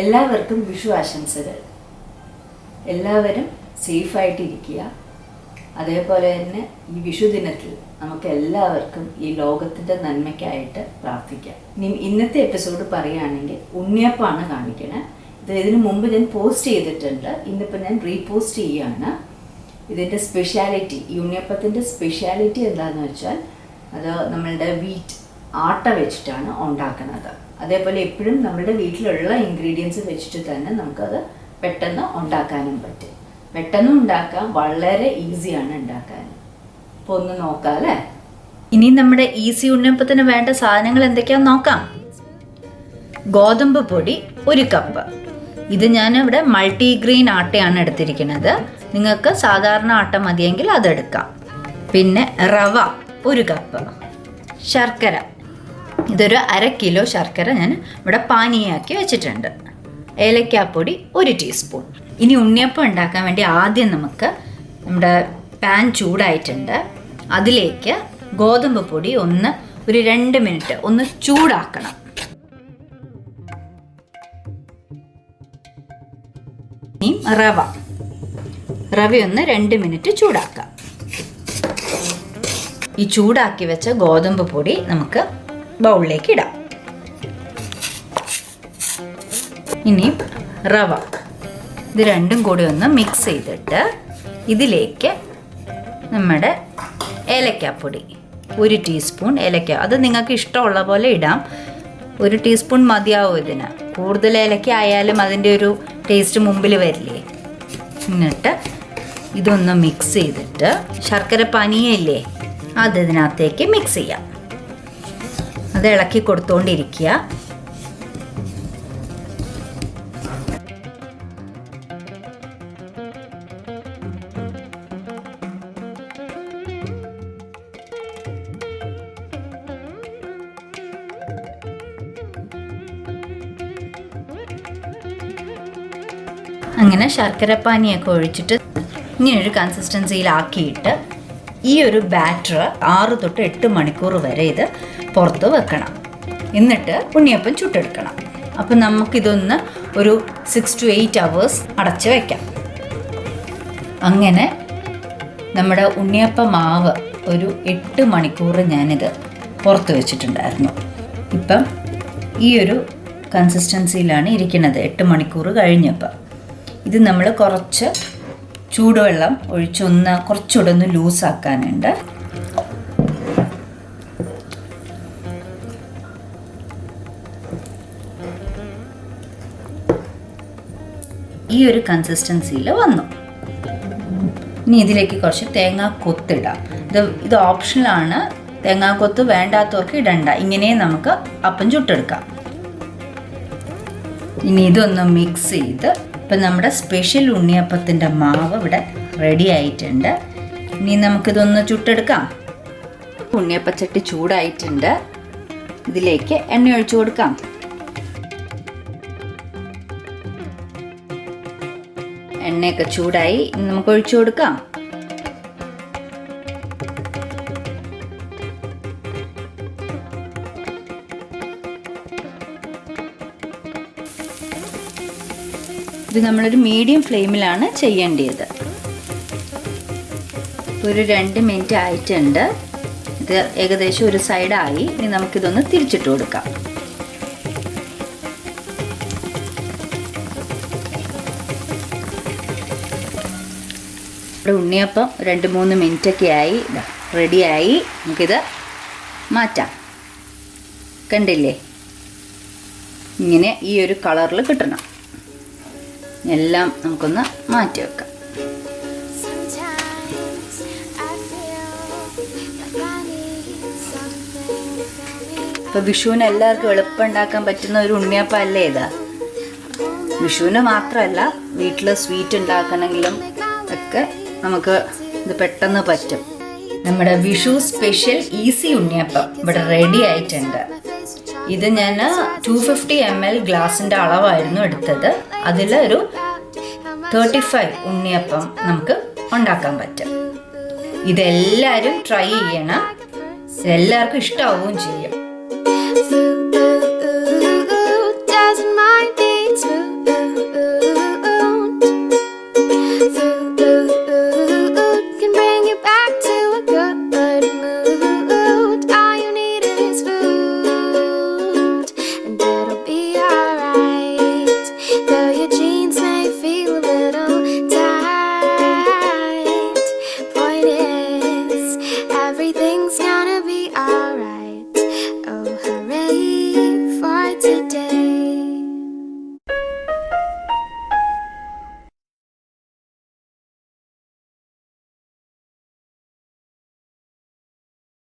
എല്ലാവർക്കും വിഷു ആശംസകൾ. എല്ലാവരും സേഫായിട്ടിരിക്കുക. അതേപോലെ തന്നെ ഈ വിഷു ദിനത്തിൽ നമുക്ക് എല്ലാവർക്കും ഈ ലോകത്തിൻ്റെ നന്മയ്ക്കായിട്ട് പ്രാർത്ഥിക്കാം. ഇന്നത്തെ എപ്പിസോഡ് പറയുകയാണെങ്കിൽ ഉണ്ണിയപ്പമാണ് കാണിക്കണേ. ഇതിന് മുമ്പ് ഞാൻ പോസ്റ്റ് ചെയ്തിട്ടുണ്ട്. ഇന്നിപ്പോൾ ഞാൻ റീപോസ്റ്റ് ചെയ്യുകയാണ്. ഇതിൻ്റെ സ്പെഷ്യാലിറ്റി, ഈ ഉണ്ണിയപ്പത്തിൻ്റെ സ്പെഷ്യാലിറ്റി എന്താണെന്ന് വെച്ചാൽ അത് നമ്മളുടെ ആട്ട വെച്ചിട്ടാണ് ഉണ്ടാക്കുന്നത്. അതേപോലെ എപ്പോഴും നമ്മുടെ വീട്ടിലുള്ള ഇൻഗ്രീഡിയൻസ് വെച്ചിട്ട് തന്നെ നമുക്കത് പെട്ടെന്ന് ഉണ്ടാക്കാനും പറ്റും. പെട്ടെന്ന് ഉണ്ടാക്കാം, വളരെ ഈസിയാണ് ഉണ്ടാക്കാൻ. അപ്പോൾ ഒന്ന് നോക്കാം അല്ലേ. ഇനി നമ്മുടെ ഈസി ഉണ്ണിയപ്പത്തിന് വേണ്ട സാധനങ്ങൾ എന്തൊക്കെയാണെന്ന് നോക്കാം. ഗോതമ്പ് പൊടി 1 കപ്പ്. ഇത് ഞാനിവിടെ മൾട്ടിഗ്രെയിൻ ആട്ടയാണ് എടുത്തിരിക്കുന്നത്. നിങ്ങൾക്ക് സാധാരണ ആട്ട മതിയെങ്കിൽ അതെടുക്കാം. പിന്നെ റവ 1 കപ്പ്. ശർക്കര, ഇതൊരു 1/2 കിലോ ശർക്കര ഞാൻ ഇവിടെ പാനീയാക്കി വെച്ചിട്ടുണ്ട്. ഏലക്കാപ്പൊടി 1 ടീസ്പൂൺ. ഇനി ഉണ്ണിയപ്പം ഉണ്ടാക്കാൻ വേണ്ടി ആദ്യം നമുക്ക് നമ്മുടെ പാൻ ചൂടായിട്ടുണ്ട്. അതിലേക്ക് ഗോതമ്പ് പൊടി ഒരു 2 മിനിറ്റ് ഒന്ന് ചൂടാക്കണം. ഇനി റവയൊന്ന് 2 മിനിറ്റ് ചൂടാക്കാം. ഈ ചൂടാക്കി വെച്ച ഗോതമ്പ് പൊടി നമുക്ക് ബൗളിലേക്ക് ഇടാം. ഇനി റവ, ഇത് രണ്ടും കൂടി ഒന്ന് മിക്സ് ചെയ്തിട്ട് ഇതിലേക്ക് നമ്മുടെ ഏലക്കാപ്പൊടി 1 ടീസ്പൂൺ ഏലക്ക, അത് നിങ്ങൾക്ക് ഇഷ്ടമുള്ള പോലെ ഇടാം. 1 ടീസ്പൂൺ മതിയാവും ഇതിന്. കൂടുതൽ ഏലക്ക ആയാലും അതിൻ്റെ ഒരു ടേസ്റ്റ് മുമ്പിൽ വരില്ലേ. എന്നിട്ട് ഇതൊന്ന് മിക്സ് ചെയ്തിട്ട് ശർക്കര പാനീയല്ലേ അത് ഇതിനകത്തേക്ക് മിക്സ് ചെയ്യാം. അത് ഇളക്കി കൊടുത്തുകൊണ്ടിരിക്കുക. അങ്ങനെ ശർക്കരപ്പാനിയൊക്കെ ഒഴിച്ചിട്ട് ഇങ്ങനൊരു കൺസിസ്റ്റൻസിയിലാക്കിയിട്ട് ഈ ഒരു ബാറ്റർ 6 തൊട്ട് 8 മണിക്കൂർ വരെ ഇത് പുറത്ത് വെക്കണം. എന്നിട്ട് ഉണ്ണിയപ്പം ചുട്ടെടുക്കണം. അപ്പം നമുക്കിതൊന്ന് ഒരു 6 to 8 hours അടച്ച് വയ്ക്കാം. അങ്ങനെ നമ്മുടെ ഉണ്ണിയപ്പ മാവ് ഒരു 8 മണിക്കൂർ ഞാനിത് പുറത്ത് വെച്ചിട്ടുണ്ടായിരുന്നു. ഇപ്പം ഈ ഒരു കൺസിസ്റ്റൻസിയിലാണ് ഇരിക്കുന്നത് 8 മണിക്കൂർ കഴിഞ്ഞപ്പോൾ. ഇത് നമ്മൾ കുറച്ച് ചൂടുവെള്ളം ഒഴിച്ചൊന്ന് കുറച്ചുകൂടെ ഒന്ന് ലൂസാക്കാനുണ്ട്. ഈ ഒരു കൺസിസ്റ്റൻസിയിൽ വന്നു. ഇനി ഇതിലേക്ക് കുറച്ച് തേങ്ങാക്കൊത്തിടാം. ഇത് ഓപ്ഷണലാണ്. തേങ്ങാക്കൊത്ത് വേണ്ടാത്തവർക്ക് ഇടണ്ട. ഇങ്ങനെ നമുക്ക് അപ്പം ചുട്ടെടുക്കാം. ഇനി ഇതൊന്ന് മിക്സ് ചെയ്ത് ഇപ്പം നമ്മുടെ സ്പെഷ്യൽ ഉണ്ണിയപ്പത്തിൻ്റെ മാവ് ഇവിടെ റെഡി ആയിട്ടുണ്ട്. ഇനി നമുക്കിതൊന്ന് ചുട്ടെടുക്കാം. ഉണ്ണിയപ്പച്ചട്ടി ചൂടായിട്ടുണ്ട്. ഇതിലേക്ക് എണ്ണ ഒഴിച്ചു കൊടുക്കാം. എണ്ണയൊക്കെ ചൂടായി, നമുക്ക് ഒഴിച്ചു കൊടുക്കാം. ഇത് നമ്മളൊരു മീഡിയം ഫ്ലെയിമിലാണ് ചെയ്യേണ്ടത്. ഒരു 2 മിനിറ്റ് ആയിട്ടുണ്ട്. ഇത് ഏകദേശം ഒരു സൈഡായി. ഇനി നമുക്കിതൊന്ന് തിരിച്ചിട്ട് കൊടുക്കാം. ഇവിടെ ഉണ്ണിയപ്പം 2-3 മിനിറ്റൊക്കെ ആയി, റെഡിയായി. നമുക്കിത് മാറ്റാം. കണ്ടില്ലേ, ഇങ്ങനെ ഈ ഒരു കളറിൽ കിട്ടണം. എല്ലാം നമുക്കൊന്ന് മാറ്റി വെക്കാം. ഇപ്പോൾ വിഷുവിന് എല്ലാവർക്കും എളുപ്പം ഉണ്ടാക്കാൻ പറ്റുന്ന ഒരു ഉണ്ണിയപ്പം അല്ലേ ഇതാ. വിഷുവിന് മാത്രമല്ല, വീട്ടിൽ സ്വീറ്റ് ഉണ്ടാക്കണമെങ്കിലും ഒക്കെ നമുക്ക് ഇത് പെട്ടെന്ന് പറ്റും. നമ്മുടെ വിഷു സ്പെഷ്യൽ ഈസി ഉണ്ണിയപ്പം ഇവിടെ റെഡി ആയിട്ടുണ്ട്. ഇത് ഞാൻ 250 ml ഗ്ലാസിൻ്റെ അളവായിരുന്നു എടുത്തത്. അതിൽ ഒരു 35 ഉണ്ണിയപ്പം നമുക്ക് ഉണ്ടാക്കാൻ പറ്റും. ഇതെല്ലാവരും ട്രൈ ചെയ്യണം. എല്ലാവർക്കും ഇഷ്ടമാവുകയും ചെയ്യും.